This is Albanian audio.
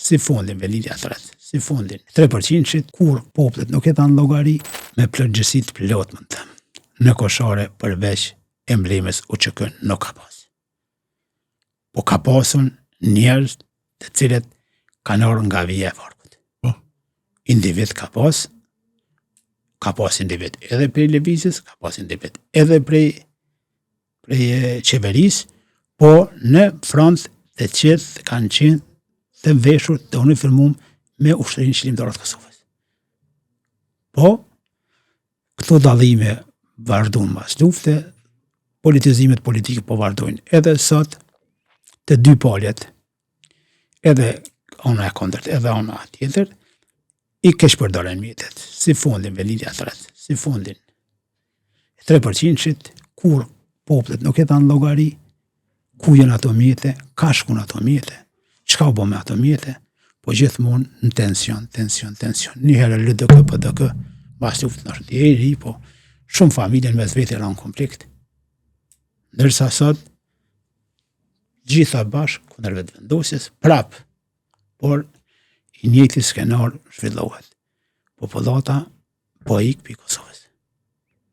si fondin velitja të rrët, si fondin 3%, kur poplet nuk e tanë llogari me plotëgjesit plot më të në koshare përveç emblemes UÇK nuk ka pas. Po ka pasun njerëz të cilët kanë ardhur nga vija e vargut. Individ ka pas individ edhe prej lëvizjes, ka pas individ edhe prej qeverisë, po në front të qetë kanë qenë të veshur të uniformuar me ushtrinë qëllimtare të Kosovës. Po, këto dallime vazhdojnë mbas lufte, politizimet politike po vazhdojnë edhe sot, të dy palët, edhe ona e kundërt, edhe ona tjetër, i keq përdoren mjetet, si fondin velitja të rrët, si fondin 3%, kur poplet nuk e tanë llogari, ku janë ato mjete, ka shkun ato mjete, çka u bë me ato mjete, po gjithmonë në tension. Një herë LDK, PDK, mbas luftës në është i ri, po shumë familje në mes vete ranë konflikt. Ndërsa sot, gjitha bashkë kundër vetëvendosjes, prap, por i njëjti skenar zhvillohet. Popullata po ik pi Kosovës.